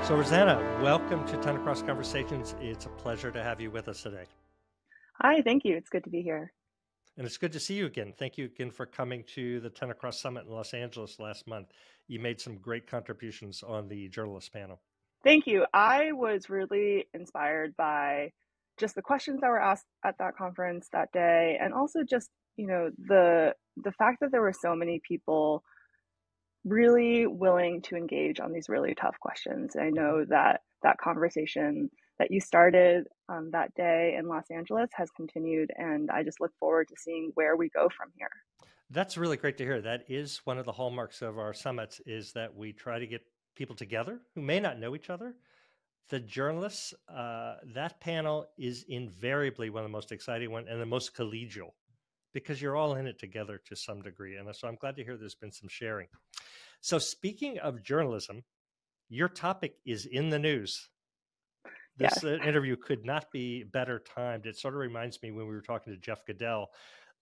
So, Rosanna, welcome to Ton Across Conversations. It's a pleasure to have you with us today. Hi, thank you. It's good to be here. And it's good to see you again. Thank you again for coming to the Ton Across Summit in Los Angeles last month. You made some great contributions on the journalist panel. Thank you. I was really inspired by just the questions that were asked at that conference that day, and also just, the fact that there were so many people really willing to engage on these really tough questions. And I know that that conversation that you started that day in Los Angeles has continued, and I just look forward to seeing where we go from here. That's really great to hear. That is one of the hallmarks of our summits is that we try to get people together who may not know each other. The journalists, that panel is invariably one of the most exciting one and the most collegial because you're all in it together to some degree. And so I'm glad to hear there's been some sharing. So speaking of journalism, your topic is in the news. This Yes. interview could not be better timed. It sort of reminds me when we were talking to Jeff Goodell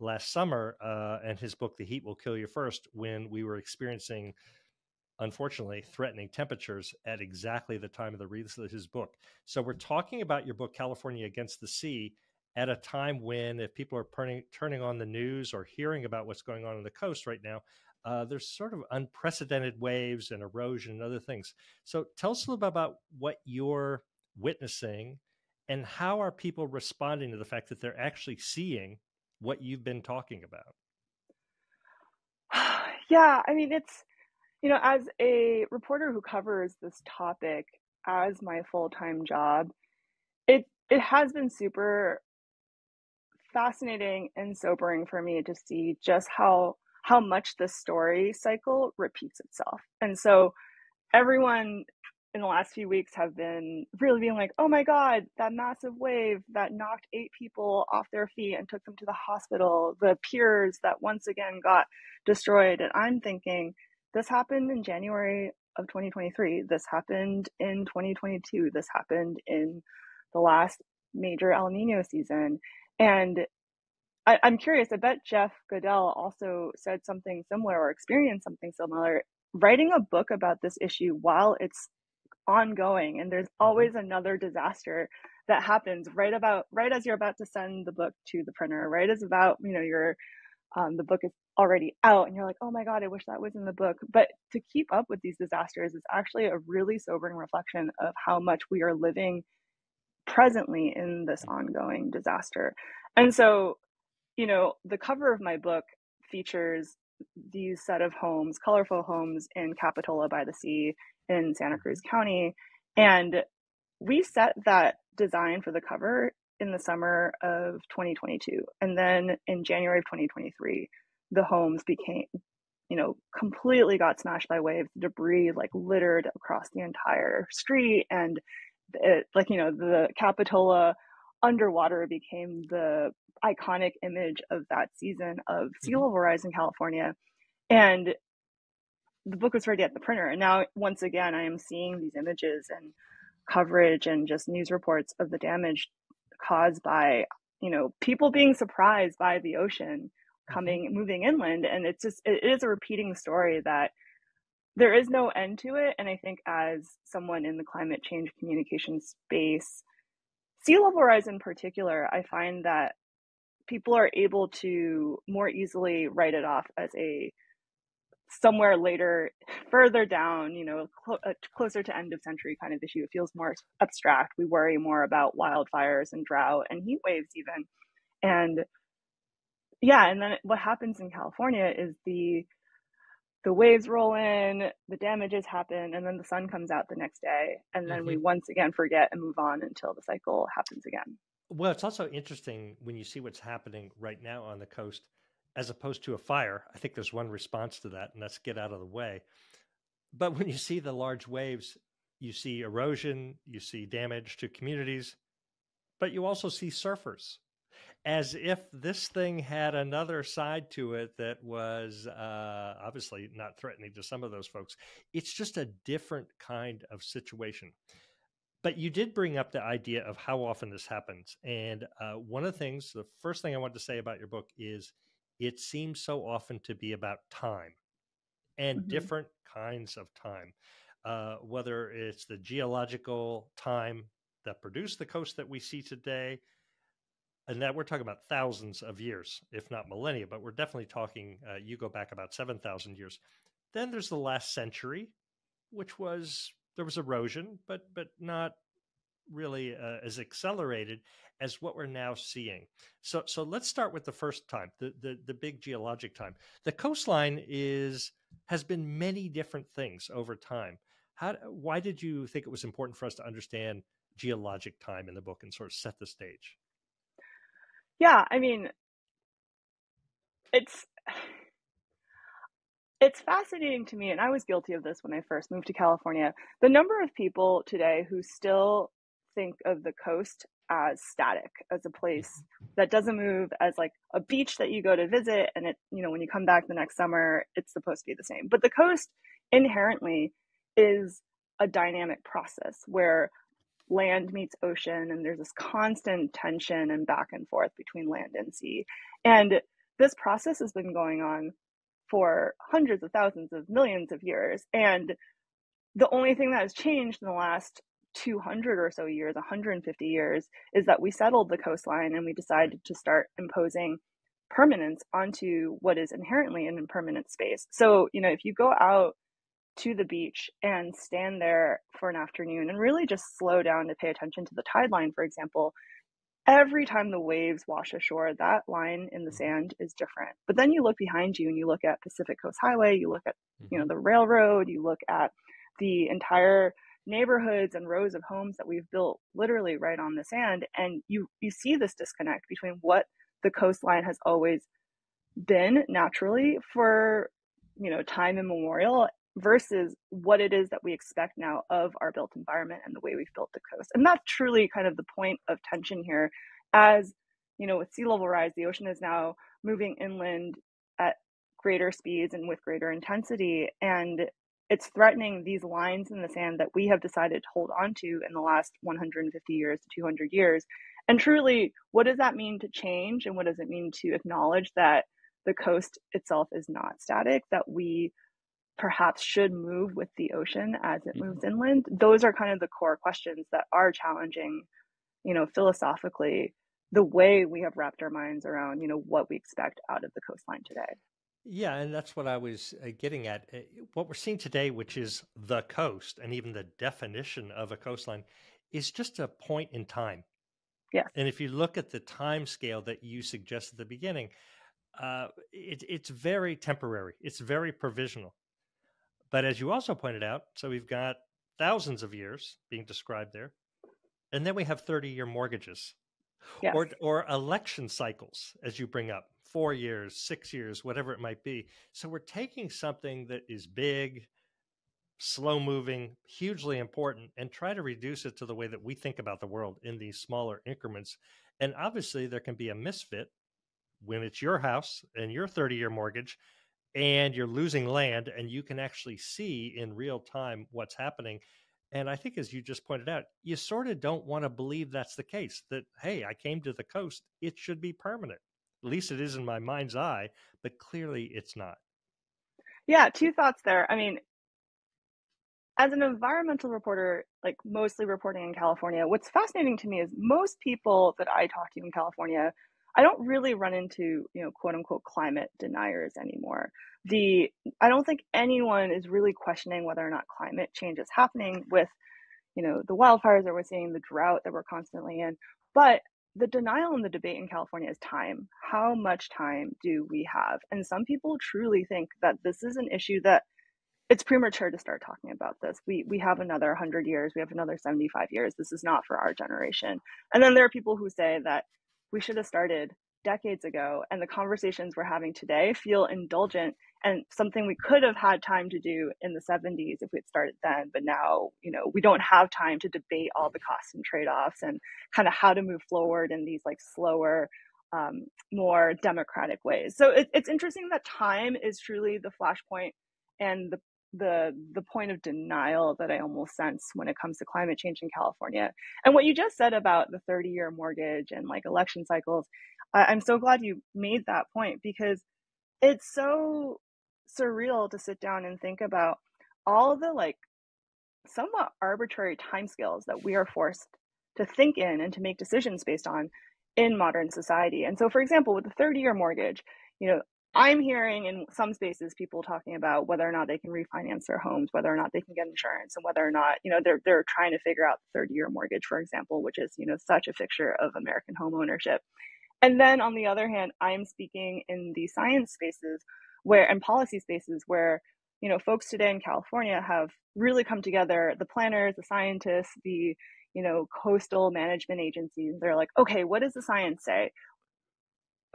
last summer and his book, The Heat Will Kill You First, when we were experiencing, unfortunately, threatening temperatures at exactly the time of the release of his book. So we're talking about your book, California Against the Sea, at a time when if people are turning on the news or hearing about what's going on the coast right now, there's sort of unprecedented waves and erosion and other things. So tell us a little bit about what you're witnessing and how are people responding to the fact that they're actually seeing what you've been talking about. Yeah, I mean, as a reporter who covers this topic as my full-time job, it has been super fascinating and sobering for me to see just how much the story cycle repeats itself. And so everyone in the last few weeks have been really being like, oh my God, that massive wave that knocked 8 people off their feet and took them to the hospital, the piers that once again got destroyed. And I'm thinking, this happened in January of 2023. This happened in 2022. This happened in the last major El Nino season. And I'm curious, I bet Jeff Goodell also said something similar or experienced something similar, writing a book about this issue while it's ongoing, and there's always another disaster that happens right as you're about to send the book to the printer, right as about your the book is already out and you're like, oh my God, I wish that was in the book. But to keep up with these disasters is actually a really sobering reflection of how much we are living presently in this ongoing disaster. And so the cover of my book features these set of homes, colorful homes in Capitola by the Sea in Santa Cruz County. And we set that design for the cover in the summer of 2022. And then in January of 2023, the homes became, completely got smashed by waves, debris like littered across the entire street. And the Capitola underwater became the iconic image of that season of sea level rise in California. And the book was ready at the printer. And now, once again, I am seeing these images and coverage and just news reports of the damage caused by, people being surprised by the ocean moving inland. And it is a repeating story that there is no end to it. And I think as someone in the climate change communication space, sea level rise in particular, I find that people are able to more easily write it off as a somewhere later, further down, closer to end of century kind of issue. It feels more abstract. We worry more about wildfires and drought and heat waves even. And yeah, and then what happens in California is the waves roll in, the damages happen, and then the sun comes out the next day. And then we once again forget and move on until the cycle happens again. Well, it's also interesting when you see what's happening right now on the coast, as opposed to a fire. I think there's one response to that, and that's get out of the way. But when you see the large waves, you see erosion, you see damage to communities, but you also see surfers, as if this thing had another side to it that was obviously not threatening to some of those folks. It's just a different kind of situation. But you did bring up the idea of how often this happens. And one of the things, the first thing I wanted to say about your book is it seems so often to be about time and different kinds of time. whether it's the geological time that produced the coast that we see today, and that we're talking about thousands of years, if not millennia, but we're definitely talking, you go back about 7,000 years. Then there's the last century, which there was erosion, but not really as accelerated as what we're now seeing. So let's start with the first time, the big geologic time. The coastline has been many different things over time. Why did you think it was important for us to understand geologic time in the book and sort of set the stage? Yeah, I mean, it's fascinating to me, and I was guilty of this when I first moved to California. The number of people today who still think of the coast as static, as a place that doesn't move, as like a beach that you go to visit, and it, when you come back the next summer, it's supposed to be the same. But the coast inherently is a dynamic process where land meets ocean, and there's this constant tension and back and forth between land and sea. And this process has been going on for hundreds of thousands of millions of years. And the only thing that has changed in the last 200 or so years, 150 years, is that we settled the coastline and we decided to start imposing permanence onto what is inherently an impermanent space. So, if you go out to the beach and stand there for an afternoon and really just slow down to pay attention to the tide line, for example, every time the waves wash ashore, that line in the sand is different. But then you look behind you and you look at Pacific Coast Highway, you look at, the railroad, you look at the entire neighborhoods and rows of homes that we've built literally right on the sand. And you see this disconnect between what the coastline has always been naturally for, time immemorial versus what it is that we expect now of our built environment and the way we've built the coast. And that's truly kind of the point of tension here. As, with sea level rise, the ocean is now moving inland at greater speeds and with greater intensity. And it's threatening these lines in the sand that we have decided to hold on to in the last 150 years to 200 years. And truly, what does that mean to change? And what does it mean to acknowledge that the coast itself is not static, that we perhaps should move with the ocean as it moves inland? Those are kind of the core questions that are challenging, philosophically, the way we have wrapped our minds around, what we expect out of the coastline today. Yeah, and that's what I was getting at. What we're seeing today, which is the coast, and even the definition of a coastline, is just a point in time. Yes. And if you look at the time scale that you suggest at the beginning, it's very temporary. It's very provisional. But as you also pointed out, so we've got thousands of years being described there, and then we have 30-year mortgages, yes. or election cycles, as you bring up, 4 years, 6 years, whatever it might be. So we're taking something that is big, slow moving, hugely important, and try to reduce it to the way that we think about the world in these smaller increments. And obviously there can be a misfit when it's your house and your 30-year mortgage and you're losing land and you can actually see in real time what's happening. And I think, as you just pointed out, you sort of don't want to believe that's the case, that, hey, I came to the coast, it should be permanent. At least it is in my mind's eye, but clearly it's not. Yeah, two thoughts there. I mean, as an environmental reporter, like mostly reporting in California, what's fascinating to me is most people that I talk to in California, I don't really run into, quote unquote, climate deniers anymore. I don't think anyone is really questioning whether or not climate change is happening with, the wildfires that we're seeing, the drought that we're constantly in. But the denial in the debate in California is time. How much time do we have? And some people truly think that this is an issue that it's premature to start talking about this. We have another 100 years, we have another 75 years. This is not for our generation. And then there are people who say that we should have started decades ago, and the conversations we're having today feel indulgent and something we could have had time to do in the 70s if we'd started then. But now, we don't have time to debate all the costs and trade-offs and kind of how to move forward in these like slower, more democratic ways. So it's interesting that time is truly the flashpoint and the point of denial that I almost sense when it comes to climate change in California. And what you just said about the 30-year mortgage and like election cycles, I'm so glad you made that point, because it's so surreal to sit down and think about all the like somewhat arbitrary timescales that we are forced to think in and to make decisions based on in modern society. And so, for example, with the 30-year mortgage, I'm hearing in some spaces people talking about whether or not they can refinance their homes, whether or not they can get insurance, and whether or not they're trying to figure out the 30-year mortgage, for example, which is such a fixture of American home ownership. And then on the other hand, I'm speaking in the science spaces and policy spaces where folks today in California have really come together, the planners, the scientists, the coastal management agencies. They're like, okay, what does the science say?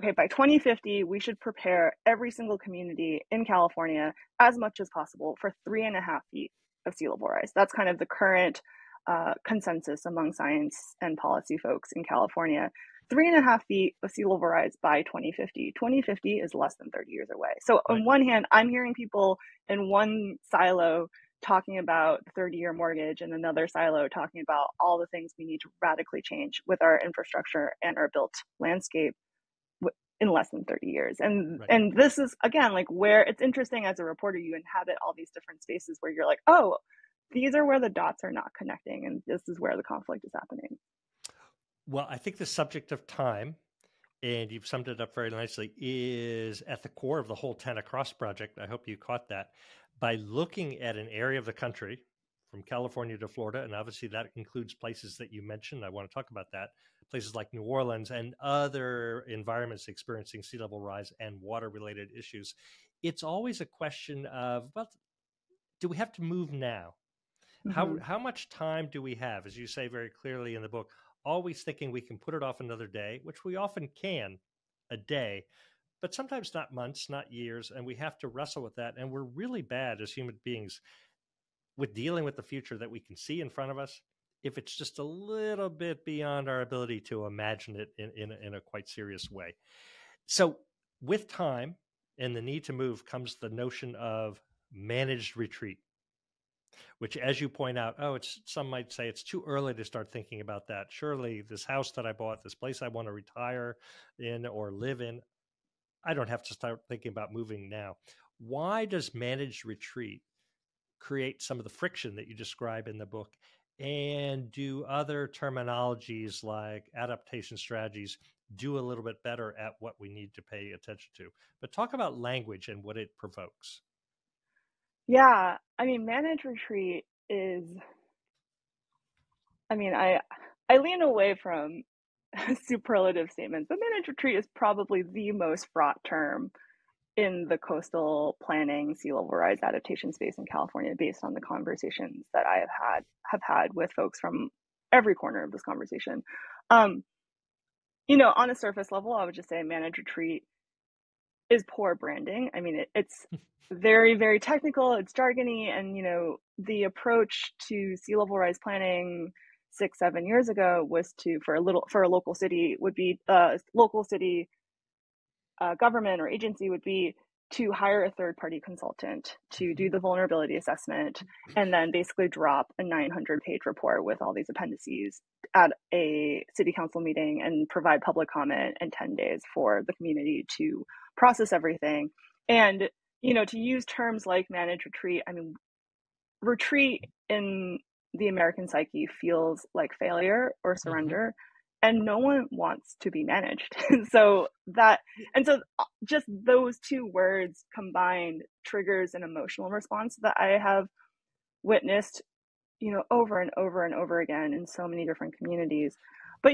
Okay, by 2050, we should prepare every single community in California as much as possible for 3.5 feet of sea level rise. That's kind of the current consensus among science and policy folks in California. 3.5 feet of sea level rise by 2050. 2050 is less than 30 years away. So on one hand, I'm hearing people in one silo talking about the 30-year mortgage and another silo talking about all the things we need to radically change with our infrastructure and our built landscape in less than 30 years. And this is, again, like where it's interesting as a reporter, you inhabit all these different spaces where you're like, oh, these are where the dots are not connecting. And this is where the conflict is happening. Well, I think the subject of time, and you've summed it up very nicely, is at the core of the whole 10 Across project. I hope you caught that. By looking at an area of the country from California to Florida, and obviously that includes places that you mentioned. I want to talk about that. Places like New Orleans and other environments experiencing sea level rise and water-related issues. It's always a question of, well, do we have to move now? Mm-hmm. How much time do we have? As you say very clearly in the book, always thinking we can put it off another day, which we often can, a day, but sometimes not months, not years, and we have to wrestle with that. And we're really bad as human beings with dealing with the future that we can see in front of us, if it's just a little bit beyond our ability to imagine it in a quite serious way. So with time and the need to move comes the notion of managed retreat, which, as you point out, some might say it's too early to start thinking about that. Surely this house that I bought, this place I want to retire in or live in, I don't have to start thinking about moving now. Why does managed retreat create some of the friction that you describe in the book? And do other terminologies like adaptation strategies do a little bit better at what we need to pay attention to? But talk about language and what it provokes. Yeah, I mean, managed retreat is, I mean, I lean away from superlative statements, but managed retreat is probably the most fraught term in the coastal planning sea level rise adaptation space in California, based on the conversations that I have had with folks from every corner of this conversation. On a surface level, I would just say managed retreat is poor branding. I mean, it's very, very technical, it's jargony, and the approach to sea level rise planning 6-7 years ago was for a local city would be local city government or agency would be to hire a third-party consultant to do the vulnerability assessment and then basically drop a 900-page report with all these appendices at a city council meeting and provide public comment in 10 days for the community to process everything. And, to use terms like managed retreat, I mean, retreat in the American psyche feels like failure or surrender. And no one wants to be managed. So just those two words combined triggers an emotional response that I have witnessed, over and over and over again in so many different communities. But,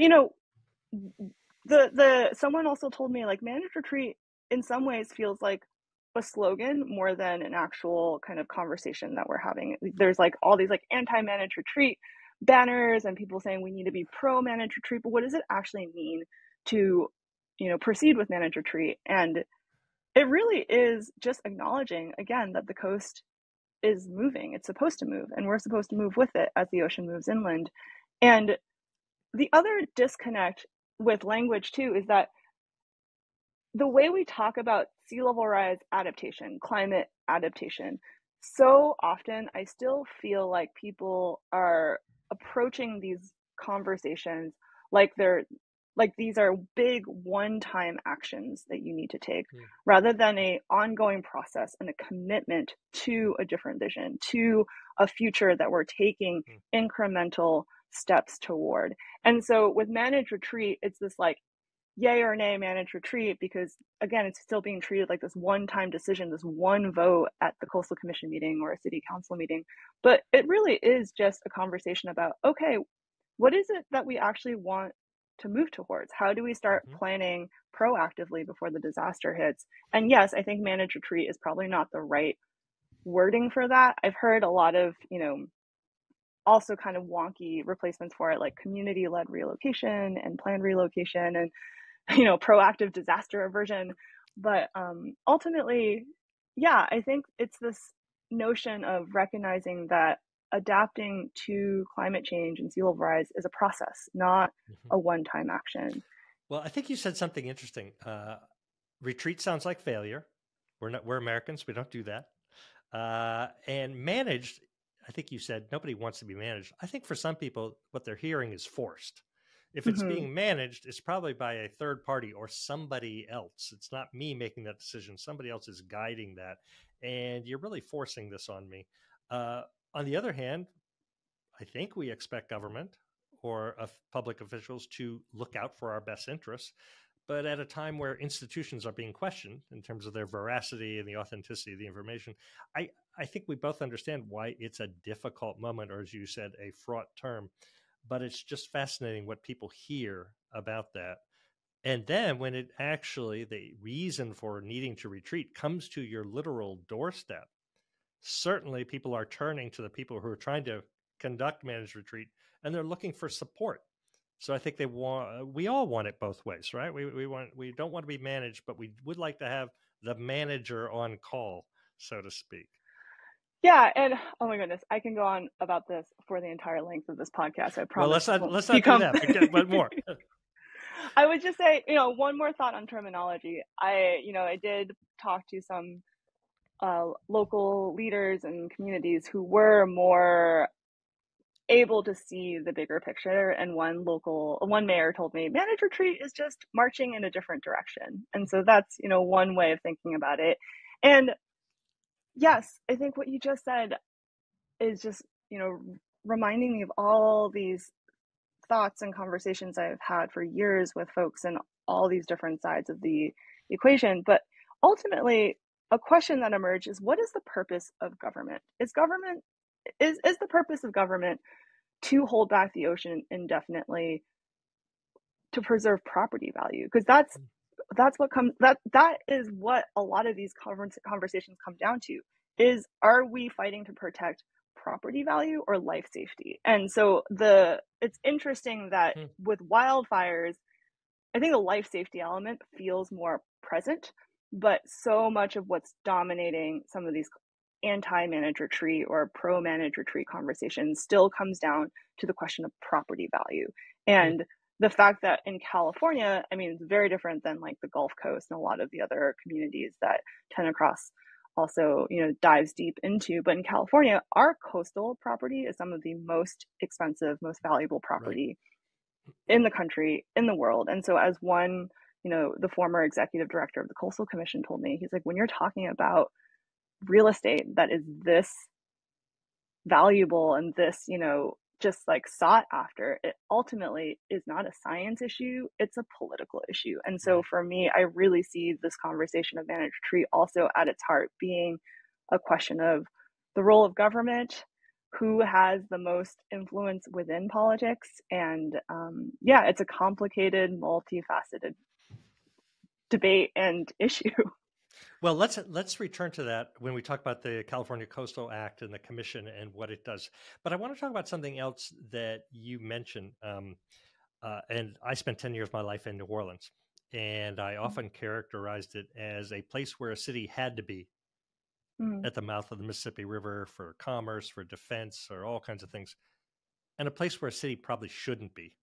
someone also told me, like, managed retreat in some ways feels like a slogan more than an actual kind of conversation that we're having. There's like all these like anti-managed retreat banners and people saying we need to be pro-managed retreat, but what does it actually mean to proceed with managed retreat? And it really is just acknowledging again that the coast is moving. It's supposed to move, and we're supposed to move with it as the ocean moves inland. And the other disconnect with language too is that the way we talk about sea level rise adaptation, climate adaptation, so often I still feel like people are approaching these conversations like they're Like these are big one-time actions that you need to take Mm. rather than a ongoing process and a commitment to a different vision, to a future that we're taking incremental steps toward. And so with managed retreat, it's this like yay or nay managed retreat because again, it's still being treated like this one-time decision, this one vote at the coastal commission meeting or a city council meeting. But it really is just a conversation about, okay, what is it that we actually want to move towards? How do we start planning proactively before the disaster hits? And yes, I think managed retreat is probably not the right wording for that. I've heard a lot of, also kind of wonky replacements for it, like community-led relocation and planned relocation and, proactive disaster aversion. But ultimately, yeah, I think it's this notion of recognizing that adapting to climate change and sea level rise is a process, not a one-time action. Well, I think you said something interesting. Retreat sounds like failure. We're Americans. We don't do that. And managed, I think you said nobody wants to be managed. I think for some people, what they're hearing is forced. If it's being managed, it's probably by a third party or somebody else. It's not me making that decision. Somebody else is guiding that. And you're really forcing this on me. On the other hand, I think we expect government or public officials to look out for our best interests. But at a time where institutions are being questioned in terms of their veracity and the authenticity of the information, I think we both understand why it's a difficult moment, or as you said, a fraught term. But it's just fascinating what people hear about that. And then when it actually, the reason for needing to retreat comes to your literal doorstep, certainly people are turning to the people who are trying to conduct managed retreat, and they're looking for support. So I think we all want it both ways, right? We don't want to be managed, but we would like to have the manager on call, so to speak. Yeah, and oh my goodness, I can go on about this for the entire length of this podcast. I promise. Well, let's not do that, but more. I would just say, one more thought on terminology. I did talk to some local leaders and communities who were more able to see the bigger picture. And one mayor told me managed retreat is just marching in a different direction. And so that's, one way of thinking about it. And yes, I think what you just said is just, reminding me of all these thoughts and conversations I've had for years with folks in all these different sides of the equation. But ultimately, a question that emerged is, what is the purpose of government? Is the purpose of government to hold back the ocean indefinitely to preserve property value? Because that is what a lot of these conversations come down to, is, are we fighting to protect property value or life safety? And so it's interesting that with wildfires, I think the life safety element feels more present, but so much of what's dominating some of these anti-managed retreat or pro-managed retreat conversations still comes down to the question of property value. And the fact that in California, I mean, it's very different than like the Gulf Coast and a lot of the other communities that Tenacross also, dives deep into. But in California, our coastal property is some of the most expensive, most valuable property in the country, in the world. And so as one, the former executive director of the Coastal Commission told me, he's like, when you're talking about real estate that is this valuable and this, just like sought after, it ultimately is not a science issue, it's a political issue. And so for me, I really see this conversation of managed retreat also at its heart being a question of the role of government, who has the most influence within politics. And it's a complicated, multifaceted debate and issue. Well, let's return to that when we talk about the California Coastal Act and the commission and what it does. But I want to talk about something else that you mentioned. And I spent 10 years of my life in New Orleans, and I often characterized it as a place where a city had to be at the mouth of the Mississippi River for commerce, for defense, or all kinds of things, and a place where a city probably shouldn't be.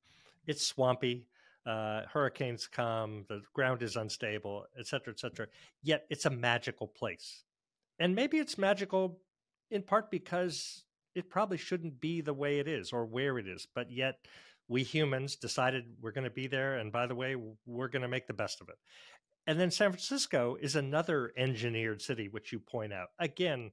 It's swampy. Hurricanes come, the ground is unstable, et cetera, yet it's a magical place. And maybe it's magical in part because it probably shouldn't be the way it is or where it is, but yet We humans decided we're going to be there. And by the way, we're going to make the best of it. And then San Francisco is another engineered city, which you point out. Again,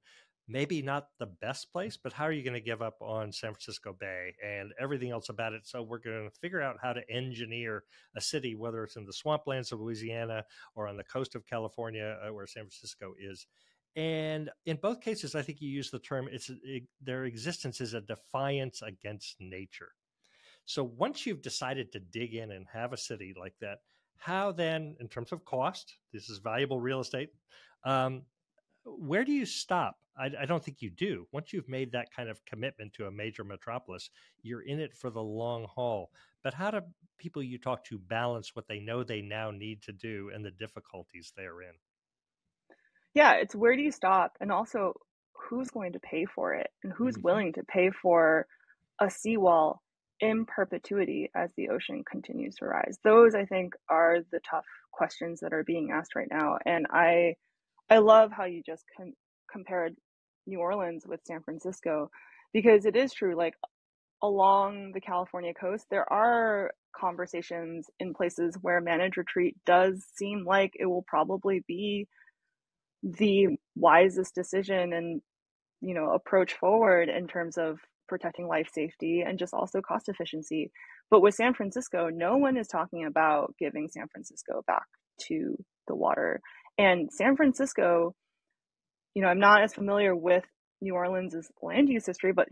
maybe not the best place, but how are you going to give up on San Francisco Bay and everything else about it? So we're going to figure out how to engineer a city, whether it's in the swamplands of Louisiana or on the coast of California, where San Francisco is. And in both cases, I think you use the term, their existence is a defiance against nature. So once you've decided to dig in and have a city like that, how then, in terms of cost, this is valuable real estate, um, where do you stop? I don't think you do. Once you've made that kind of commitment to a major metropolis, you're in it for the long haul. But how do people you talk to balance what they know they now need to do and the difficulties they're in? Yeah, it's where do you stop? And also, who's going to pay for it? And who's Mm-hmm. willing to pay for a seawall in perpetuity as the ocean continues to rise? Those, I think, are the tough questions that are being asked right now. And I love how you just compared New Orleans with San Francisco, because it is true, like along the California coast, there are conversations in places where managed retreat does seem like it will probably be the wisest decision and, approach forward in terms of protecting life safety and just also cost efficiency. But with San Francisco, no one is talking about giving San Francisco back to the water. And San Francisco, I'm not as familiar with New Orleans's land use history, but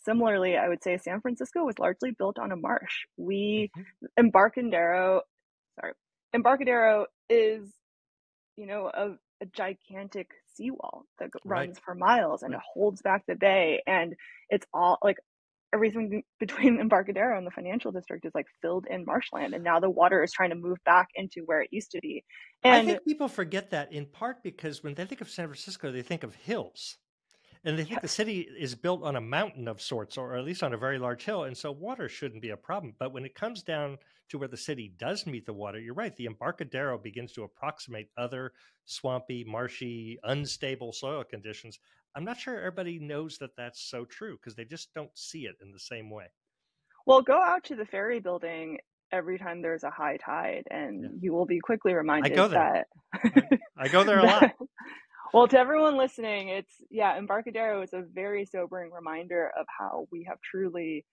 similarly, I would say San Francisco was largely built on a marsh. Mm-hmm. Embarcadero, sorry, Embarcadero is, a gigantic seawall that Right. runs for miles and it Right. holds back the bay, and it's all like everything between Embarcadero and the financial district is like filled in marshland, and now the water is trying to move back into where it used to be. I And think people forget that in part because when they think of San Francisco, they think of hills. And they think the yes, city is built on a mountain of sorts, or at least on a very large hill. And so water shouldn't be a problem. But when it comes down to where the city does meet the water, you're right. The Embarcadero begins to approximate other swampy, marshy, unstable soil conditions. I'm not sure everybody knows that that's so true because they just don't see it in the same way. well, go out to the ferry building every time there's a high tide, Yeah. and you will be quickly I reminded go there. that I go there a lot. that well, to everyone listening, Embarcadero is a very sobering reminder of how we have truly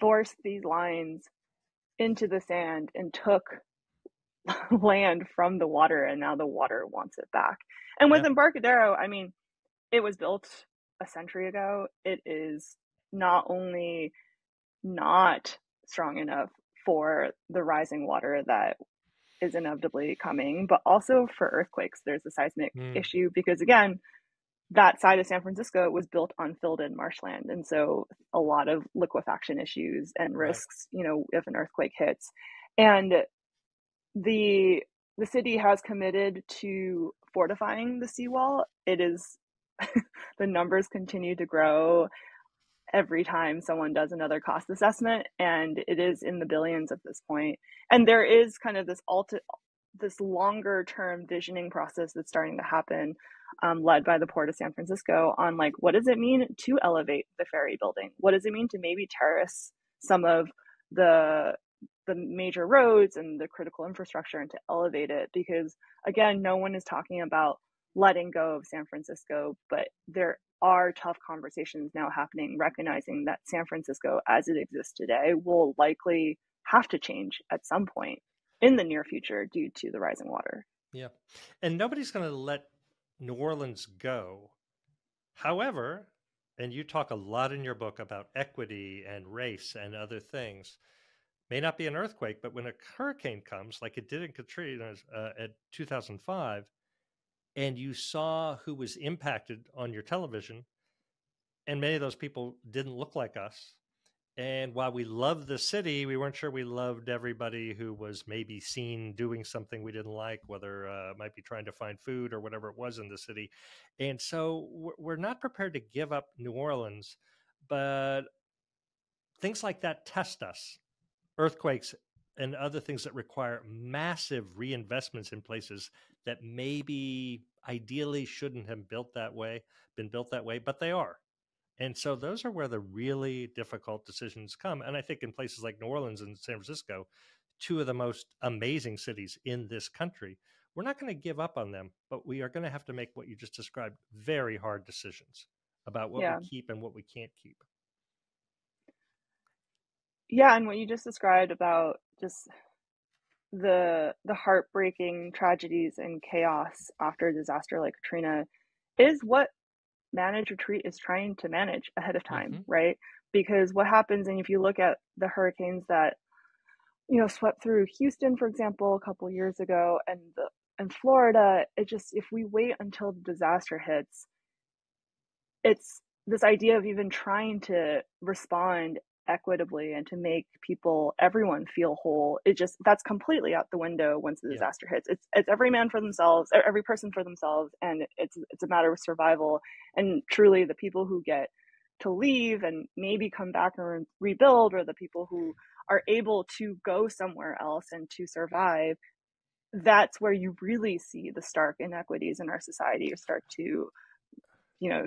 forced these lines into the sand and took land from the water, and now the water wants it back. And with Yeah. Embarcadero, I mean, it was built a century ago. It is not only not strong enough for the rising water that is inevitably coming, but also for earthquakes. There's a seismic Mm, issue because, again, that side of San Francisco was built on filled in marshland. And so a lot of liquefaction issues and right. risks, if an earthquake hits. And the the city has committed to fortifying the seawall. It is the numbers continue to grow every time someone does another cost assessment, and it is in the billions at this point. And there is kind of this longer term visioning process that's starting to happen, led by the Port of San Francisco, on like, what does it mean to elevate the ferry building? What does it mean to maybe terrace some of the the major roads and the critical infrastructure and to elevate it? Because again, no one is talking about letting go of San Francisco, but there are tough conversations now happening, recognizing that San Francisco as it exists today will likely have to change at some point in the near future due to the rising water. Yeah. And nobody's going to let New Orleans go. However, and you talk a lot in your book about equity and race and other things, may not be an earthquake, but when a hurricane comes, like it did in Katrina at 2005, and you saw who was impacted on your television, and many of those people didn't look like us. And while we loved the city, we weren't sure we loved everybody who was maybe seen doing something we didn't like, whether it might be trying to find food or whatever it was in the city. And so we're not prepared to give up New Orleans, but things like that test us. Earthquakes and other things that require massive reinvestments in places that maybe ideally shouldn't have been built that way, but they are. And so those are where the really difficult decisions come. And I think in places like New Orleans and San Francisco, two of the most amazing cities in this country, we're not going to give up on them, but we are going to have to make what you just described, very hard decisions about what we Yeah. keep and what we can't keep. Yeah, and what you just described about just the heartbreaking tragedies and chaos after a disaster like Katrina is what Manage Retreat is trying to manage ahead of time, right? Because what happens, and if you look at the hurricanes that swept through Houston, for example, a couple years ago, and Florida, it just, if we wait until the disaster hits, it's this idea of even trying to respond equitably and to make everyone feel whole. That's completely out the window once the disaster hits. It's every man for themselves, every person for themselves, and it's a matter of survival. And truly, the people who get to leave and maybe come back and rebuild, or the people who are able to go somewhere else and to survive, that's where you really see the stark inequities in our society start to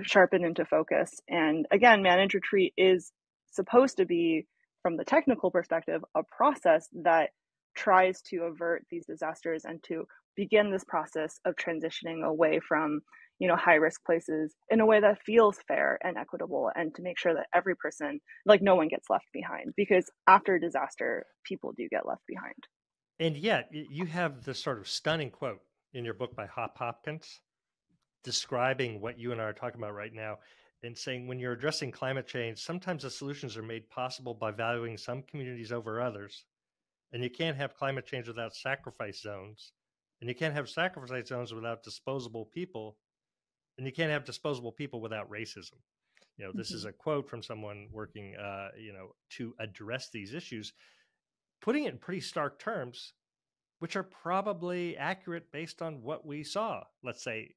sharpen into focus. And again, Manage Retreat is supposed to be, from the technical perspective, a process that tries to avert these disasters and to begin this process of transitioning away from high risk places in a way that feels fair and equitable, and to make sure that every person, like, no one gets left behind, because after a disaster, people do get left behind. And yet you have this sort of stunning quote in your book by Hop Hopkins describing what you and I are talking about right now, and saying, when you're addressing climate change, sometimes the solutions are made possible by valuing some communities over others. And you can't have climate change without sacrifice zones. And you can't have sacrifice zones without disposable people. And you can't have disposable people without racism. This is a quote from someone working, to address these issues, putting it in pretty stark terms, which are probably accurate based on what we saw, let's say,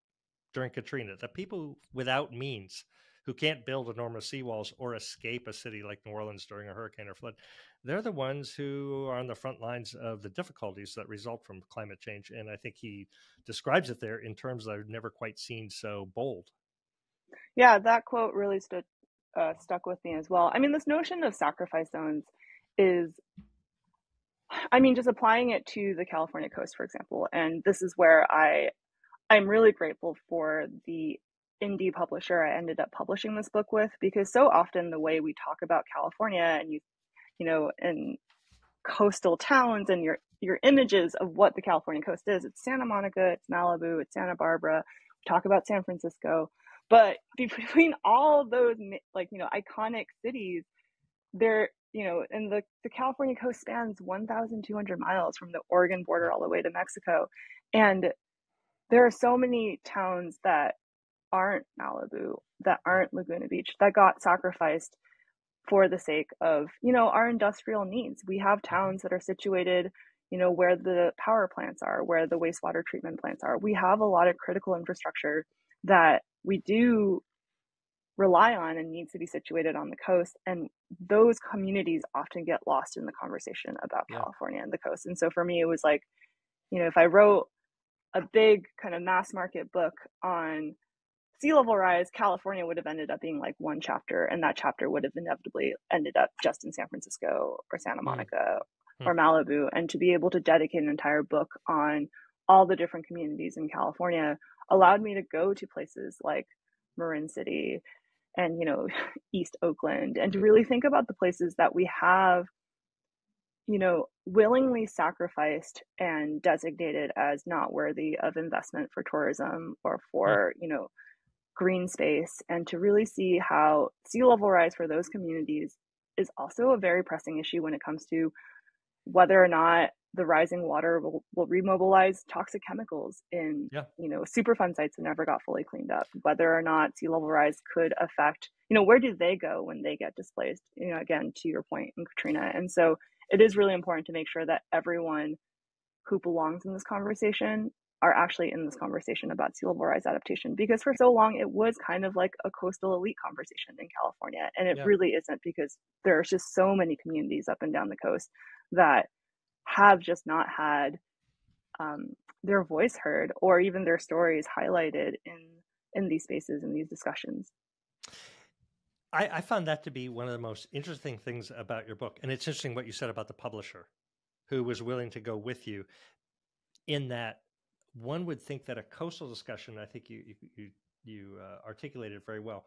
during Katrina. The people without means, who can't build enormous seawalls or escape a city like New Orleans during a hurricane or flood, they're the ones who are on the front lines of the difficulties that result from climate change. And I think he describes it there in terms that I've never quite seen so bold. Yeah, that quote really stuck with me as well. I mean, this notion of sacrifice zones is, just applying it to the California coast, for example. And this is where I'm really grateful for the indie publisher I ended up publishing this book with, because so often the way we talk about California, and in coastal towns, and your images of what the California coast is, it's Santa Monica, it's Malibu, it's Santa Barbara. We talk about San Francisco, but between all those iconic cities, there, and the California coast spans 1,200 miles from the Oregon border all the way to Mexico, and there are so many towns that aren't Malibu, that aren't Laguna Beach, that got sacrificed for the sake of, our industrial needs. We have towns that are situated, where the power plants are, where the wastewater treatment plants are. We have a lot of critical infrastructure that we do rely on and needs to be situated on the coast. And those communities often get lost in the conversation about California and the coast. And so for me, it was like, if I wrote a big kind of mass market book on sea level rise, California would have ended up being like one chapter, and that chapter would have inevitably ended up just in San Francisco or Santa Monica or Malibu. And to be able to dedicate an entire book on all the different communities in California allowed me to go to places like Marin City and East Oakland, and to really think about the places that we have willingly sacrificed and designated as not worthy of investment for tourism or for green space, and to really see how sea level rise for those communities is also a very pressing issue when it comes to whether or not the rising water will remobilize toxic chemicals in Superfund sites that never got fully cleaned up, whether or not sea level rise could affect where do they go when they get displaced, again, to your point in Katrina. And so it is really important to make sure that everyone who belongs in this conversation are actually in this conversation about sea level rise adaptation, because for so long it was kind of like a coastal elite conversation in California, and it really isn't, because there's just so many communities up and down the coast that have just not had their voice heard, or even their stories highlighted in these spaces, in these discussions. I found that to be one of the most interesting things about your book. And it's interesting what you said about the publisher who was willing to go with you, in that one would think that a coastal discussion, I think you articulated very well.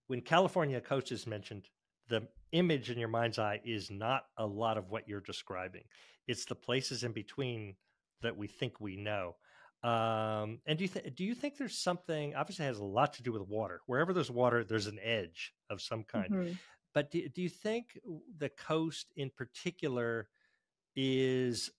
When California coast is mentioned, the image in your mind's eye is not a lot of what you're describing. It's the places in between that we think we know. And do you think there's something? Obviously, it has a lot to do with water. Wherever there's water, there's an edge of some kind. Mm-hmm. But do you think the coast in particular is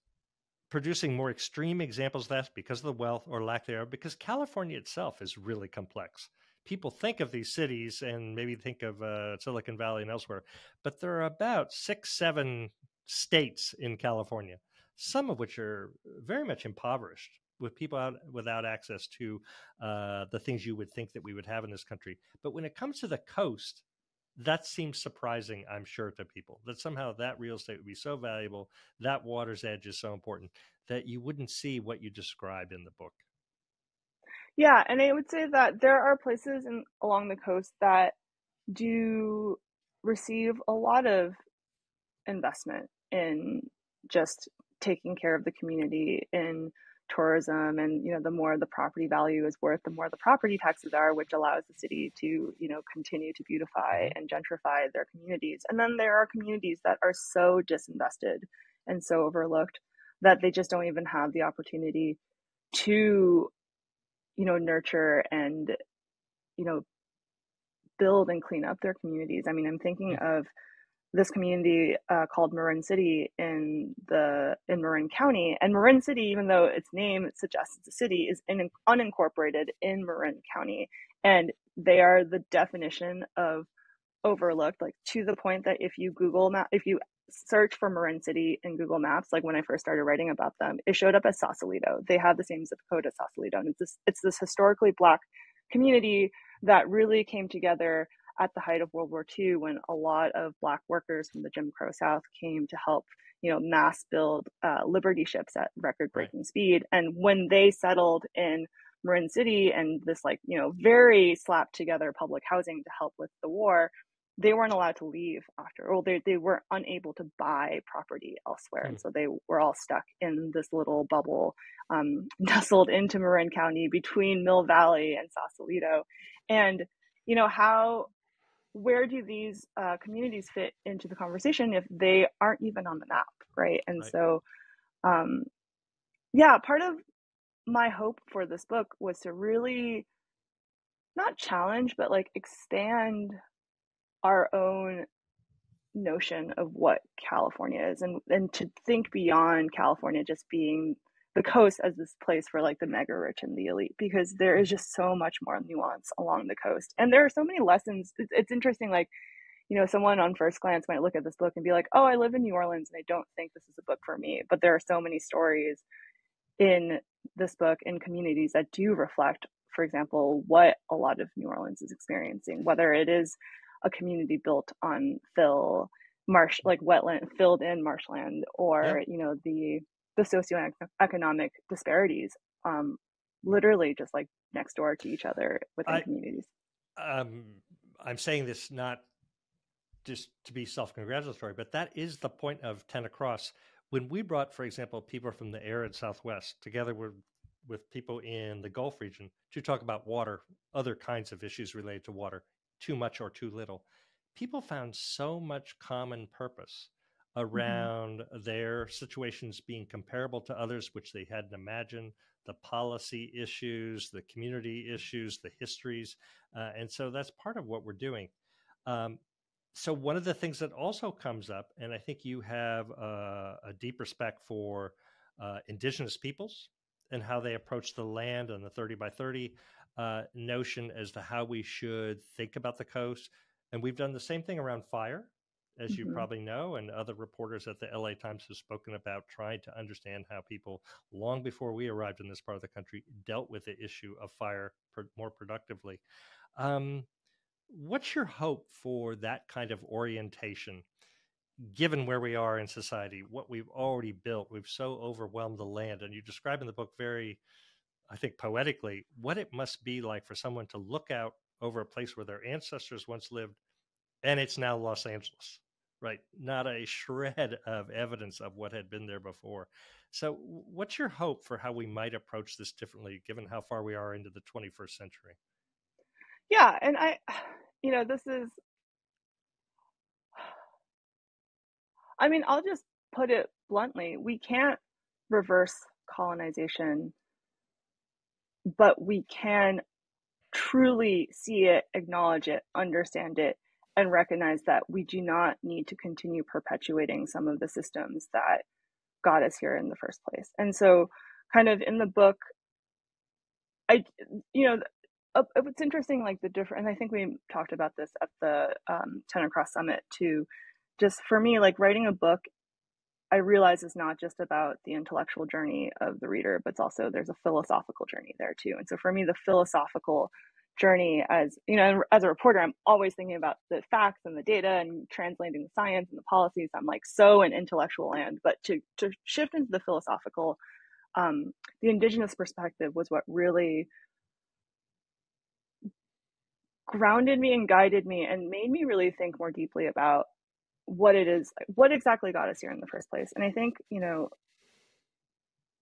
producing more extreme examples of that because of the wealth or lack thereof? Because California itself is really complex. People think of these cities and maybe think of Silicon Valley and elsewhere, but there are about 6, 7 states in California, some of which are very much impoverished, with people without access to the things you would think that we would have in this country. But when it comes to the coast, that seems surprising, I'm sure, to people, that somehow that real estate would be so valuable, that water's edge is so important, that you wouldn't see what you describe in the book. Yeah, and I would say that there are places along the coast that do receive a lot of investment in just taking care of the community, in tourism, and the more the property value is worth, the more the property taxes are, which allows the city to continue to beautify Mm-hmm. and gentrify their communities. And then there are communities that are so disinvested and so overlooked that they just don't even have the opportunity to nurture and build and clean up their communities. I mean, I'm thinking of this community called Marin City in Marin County. And Marin City, even though its name suggests it's a city, is unincorporated in Marin County. And they are the definition of overlooked, like to the point that if you search for Marin City in Google Maps, like when I first started writing about them, it showed up as Sausalito. They have the same zip code as Sausalito. And it's this historically Black community that really came together at the height of World War II, when a lot of Black workers from the Jim Crow South came to help, mass build Liberty ships at record-breaking speed. And when they settled in Marin City and this very slapped together public housing to help with the war, they weren't allowed to leave after, or they were unable to buy property elsewhere. And so they were all stuck in this little bubble, nestled into Marin County between Mill Valley and Sausalito. And, where do these communities fit into the conversation if they aren't even on the map, right? And so, part of my hope for this book was to really not challenge, but expand our own notion of what California is, and to think beyond California just being the coast as this place for the mega rich and the elite, because there is just so much more nuance along the coast. And there are so many lessons. It's interesting, someone on first glance might look at this book and be like, oh, I live in New Orleans and I don't think this is a book for me. But there are so many stories in this book in communities that do reflect, for example, what a lot of New Orleans is experiencing, whether it is a community built on wetland, filled in marshland, or the socioeconomic disparities, literally just next door to each other within communities. I'm saying this not just to be self-congratulatory, but that is the point of 10 Across. When we brought, for example, people from the arid Southwest together with people in the Gulf region to talk about water, other kinds of issues related to water, too much or too little, people found so much common purpose around their situations being comparable to others, which they hadn't imagined, the policy issues, the community issues, the histories. And so that's part of what we're doing. So one of the things that also comes up, and I think you have a deep respect for indigenous peoples and how they approach the land and the 30 by 30 notion as to how we should think about the coast. And we've done the same thing around fire, as you probably know, and other reporters at the LA Times have spoken about trying to understand how people, long before we arrived in this part of the country, dealt with the issue of fire more productively. What's your hope for that kind of orientation, given where we are in society, what we've already built? We've so overwhelmed the land, and you describe in the book very, I think, poetically, what it must be like for someone to look out over a place where their ancestors once lived, and it's now Los Angeles, right? Not a shred of evidence of what had been there before. So what's your hope for how we might approach this differently, given how far we are into the 21st century? Yeah, and I'll just put it bluntly. We can't reverse colonization, but we can truly see it, acknowledge it, understand it, and recognize that we do not need to continue perpetuating some of the systems that got us here in the first place. And so, kind of in the book, it's interesting, like the different, and I think we talked about this at the 10 Across Summit too. Just for me, like writing a book, I realize is not just about the intellectual journey of the reader, but it's also there's a philosophical journey there too. And so for me, the philosophical journey, as as a reporter, I'm always thinking about the facts and the data and translating the science and the policies. I'm like so in intellectual land, but to shift into the philosophical, the indigenous perspective was what really grounded me and guided me and made me really think more deeply about what it is, what exactly got us here in the first place. And I think,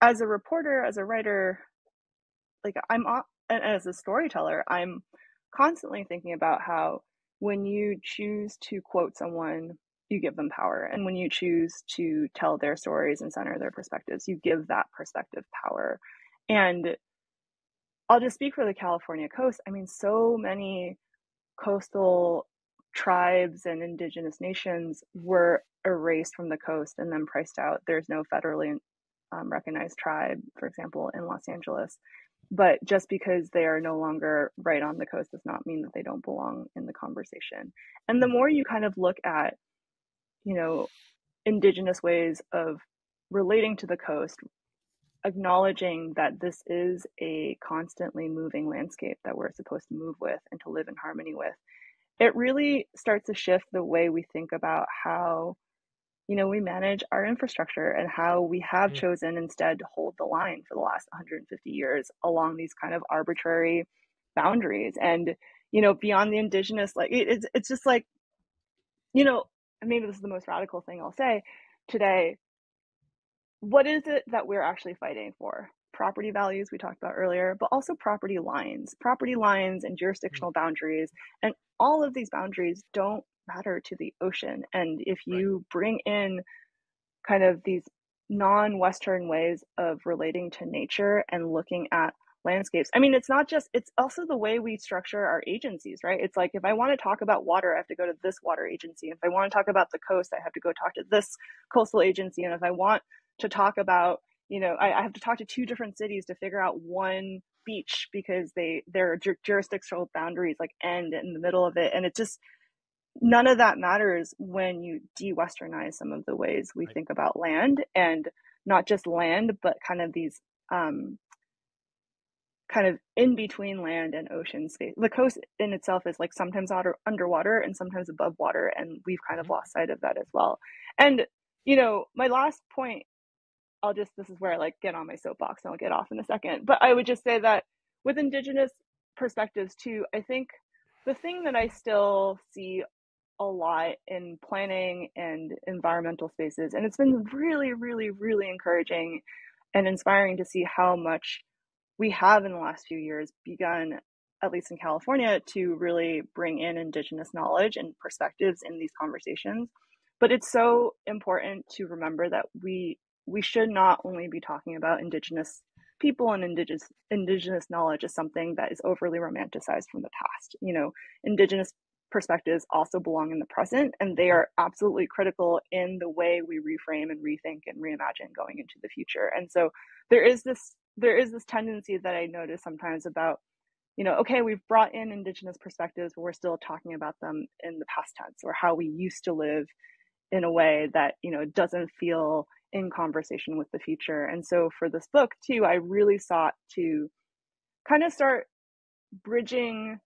as a reporter, as a writer, like and as a storyteller, I'm constantly thinking about how when you choose to quote someone, you give them power. And when you choose to tell their stories and center their perspectives, you give that perspective power. And I'll just speak for the California coast. I mean, so many coastal tribes and indigenous nations were erased from the coast and then priced out. There's no federally recognized tribe, for example, in Los Angeles. But just because they are no longer right on the coast does not mean that they don't belong in the conversation. And the more you kind of look at, indigenous ways of relating to the coast, acknowledging that this is a constantly moving landscape that we're supposed to move with and to live in harmony with, it really starts to shift the way we think about how, we manage our infrastructure and how we have chosen instead to hold the line for the last 150 years along these kind of arbitrary boundaries. And, beyond the indigenous, like it's just like, maybe this is the most radical thing I'll say today. What is it that we're actually fighting for? Property values we talked about earlier, but also property lines and jurisdictional boundaries. And all of these boundaries don't matter to the ocean. And if you bring in kind of these non-Western ways of relating to nature and looking at landscapes, I mean, it's also the way we structure our agencies, right? It's like, if I want to talk about water, I have to go to this water agency. If I want to talk about the coast, I have to go talk to this coastal agency. And if I want to talk about, I have to talk to two different cities to figure out one beach because their jurisdictional boundaries like end in the middle of it. And it just, none of that matters when you de-Westernize some of the ways we think about land, and not just land, but kind of these kind of in between land and ocean space. The coast in itself is like sometimes underwater and sometimes above water, and we've kind of lost sight of that as well. And my last point, this is where I like get on my soapbox and I'll get off in a second, but I would just say that with indigenous perspectives too, I think the thing that I still see a lot in planning and environmental spaces, and it's been really, really, really encouraging and inspiring to see how much we have in the last few years begun, at least in California, to really bring in indigenous knowledge and perspectives in these conversations. But it's so important to remember that we should not only be talking about indigenous people and indigenous knowledge as something that is overly romanticized from the past. Indigenous perspectives also belong in the present, and they are absolutely critical in the way we reframe and rethink and reimagine going into the future. And so there is this tendency that I notice sometimes about, okay, we've brought in indigenous perspectives, but we're still talking about them in the past tense, or how we used to live in a way that, doesn't feel in conversation with the future. And so for this book too, I really sought to kind of start bridging,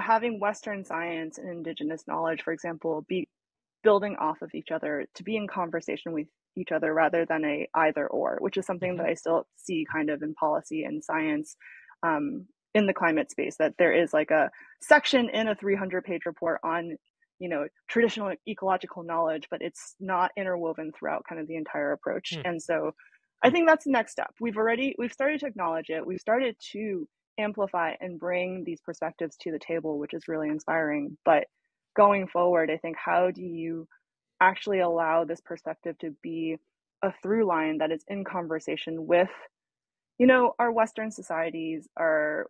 having Western science and indigenous knowledge, for example, be building off of each other, to be in conversation with each other rather than a either or, which is something that I still see kind of in policy and science, in the climate space, that there is like a section in a 300-page report on, traditional ecological knowledge, but it's not interwoven throughout kind of the entire approach. And so I think that's the next step. We've started to acknowledge it. We've started to amplify and bring these perspectives to the table, which is really inspiring. But going forward, I think, how do you actually allow this perspective to be a through line that is in conversation with, our Western societies, our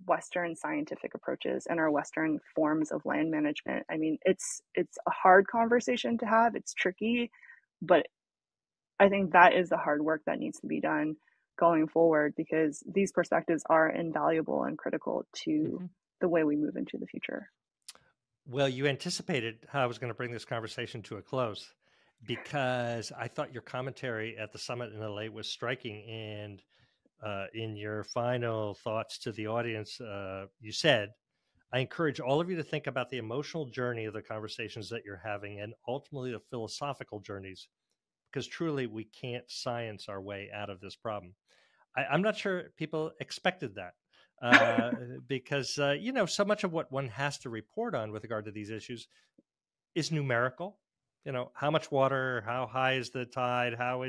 Western scientific approaches, and our Western forms of land management? I mean, it's a hard conversation to have. It's tricky, but I think that is the hard work that needs to be done going forward, because these perspectives are invaluable and critical to the way we move into the future. Well, you anticipated how I was going to bring this conversation to a close, because I thought your commentary at the summit in LA was striking. And in your final thoughts to the audience, you said, I encourage all of you to think about the emotional journey of the conversations that you're having, and ultimately the philosophical journeys, because truly we can't science our way out of this problem. I'm not sure people expected that. Because, so much of what one has to report on with regard to these issues is numerical. How much water, how high is the tide, how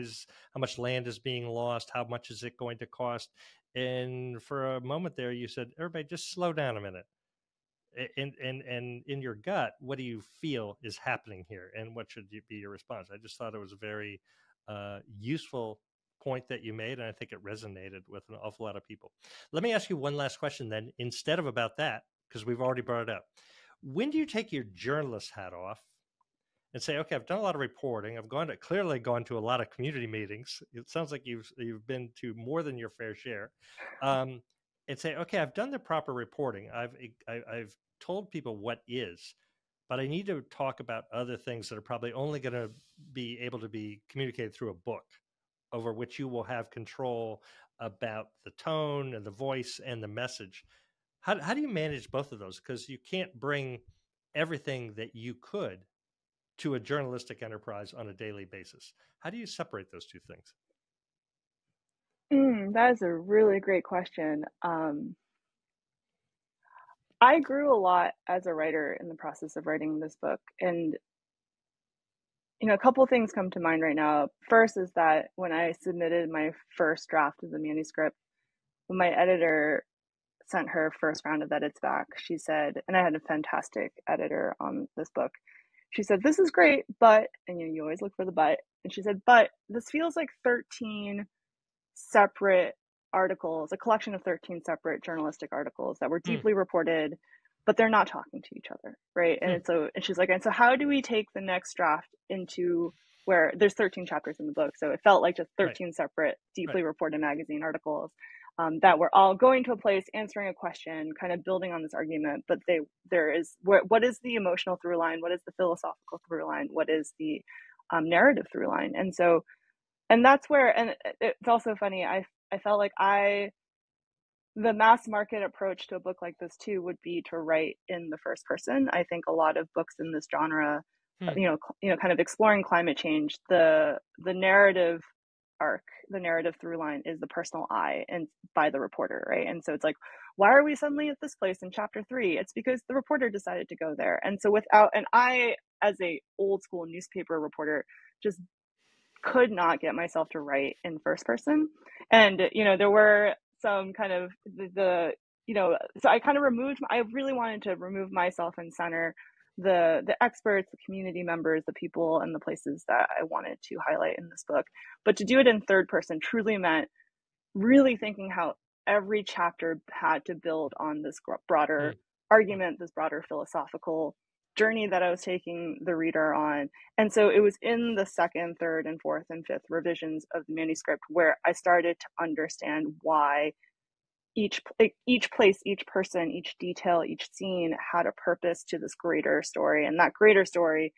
much land is being lost, how much is it going to cost? And for a moment there, you said, everybody just slow down a minute. And in your gut, what do you feel is happening here? And what should be your response? I just thought it was a very useful point that you made, and I think it resonated with an awful lot of people. Let me ask you one last question then, instead of about that, because we've already brought it up. When do you take your journalist hat off and say, okay, I've done a lot of reporting, I've clearly gone to a lot of community meetings, it sounds like you've been to more than your fair share, and say, okay, I've done the proper reporting, I've told people what is, but I need to talk about other things that are probably only going to be able to be communicated through a book, over which you will have control about the tone and the voice and the message. How do you manage both of those? Because you can't bring everything that you could to a journalistic enterprise on a daily basis. How do you separate those two things? That is a really great question. I grew a lot as a writer in the process of writing this book. And a couple things come to mind right now. First is that when I submitted my first draft of the manuscript, when my editor sent her first round of edits back, she said, and I had a fantastic editor on this book, she said, this is great, but, and you always look for the but, and she said, but this feels like 13 separate articles, a collection of 13 separate journalistic articles that were deeply reported, but they're not talking to each other, right? And so, and she's like, and so how do we take the next draft into where there's 13 chapters in the book, so it felt like just 13 separate, deeply reported magazine articles that were all going to a place, answering a question, kind of building on this argument, but what is the emotional through line? What is the philosophical through line? What is the narrative through line? And so, and that's where, and it's also funny, I felt like the mass market approach to a book like this too would be to write in the first person. I think a lot of books in this genre, kind of exploring climate change, the narrative arc, the narrative through line is the personal I and by the reporter, right? And so it's like, why are we suddenly at this place in chapter 3? It's because the reporter decided to go there. And so and I, as a old school newspaper reporter, just could not get myself to write in first person. And, there were some kind of so I kind of I really wanted to remove myself and center the experts, the community members, the people, and the places that I wanted to highlight in this book. But to do it in third person truly meant really thinking how every chapter had to build on this broader argument, this broader philosophical journey that I was taking the reader on. And so it was in the second, third, and fourth, and fifth revisions of the manuscript where I started to understand why each place, each person, each detail, each scene had a purpose to this greater story. And that greater story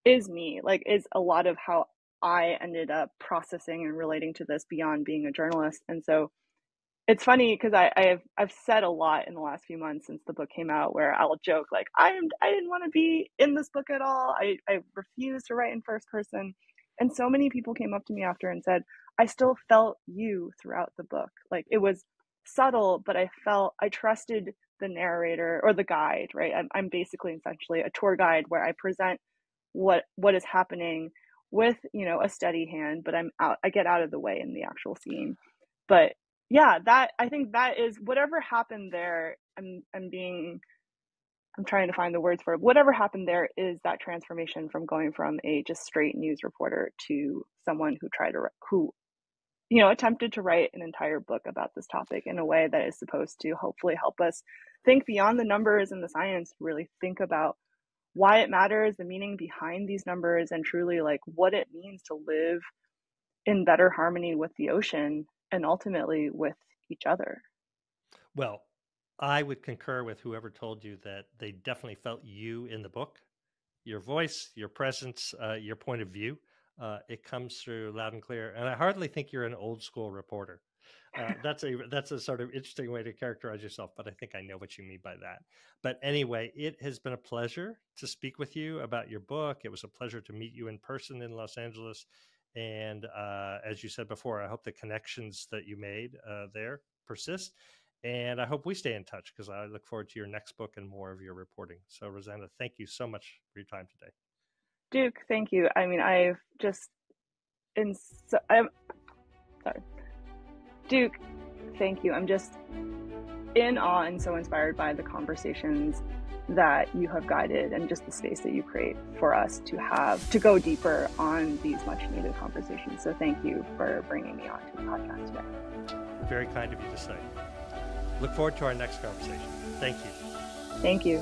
is me, is a lot of how I ended up processing and relating to this beyond being a journalist. And so it's funny because I've said a lot in the last few months since the book came out, where I'll joke like I didn't want to be in this book at all. I refused to write in first person, and so many people came up to me after and said, I still felt you throughout the book. Like it was subtle, but I trusted the narrator or the guide, right? I'm basically essentially a tour guide where I present what is happening with, a steady hand, but I get out of the way in the actual scene. But yeah, I think that is whatever happened there. I'm trying to find the words for it. Whatever happened there is that transformation from going from a just straight news reporter to someone who attempted to write an entire book about this topic in a way that is supposed to hopefully help us think beyond the numbers and the science, really think about why it matters, the meaning behind these numbers, and truly like what it means to live in better harmony with the ocean and ultimately with each other. Well, I would concur with whoever told you that they definitely felt you in the book, your voice, your presence, your point of view. It comes through loud and clear. And I hardly think you're an old school reporter. That's a sort of interesting way to characterize yourself, but I think I know what you mean by that. But anyway, it has been a pleasure to speak with you about your book. It was a pleasure to meet you in person in Los Angeles. And as you said before, I hope the connections that you made there persist. And I hope we stay in touch because I look forward to your next book and more of your reporting. So, Rosanna, thank you so much for your time today. Duke, thank you. I mean, I'm sorry. Duke, thank you. I'm just in awe and so inspired by the conversations that you have guided and just the space that you create for us to go deeper on these much needed conversations. So thank you for bringing me on to the podcast today. Very kind of you to say. Look forward to our next conversation. Thank you. Thank you.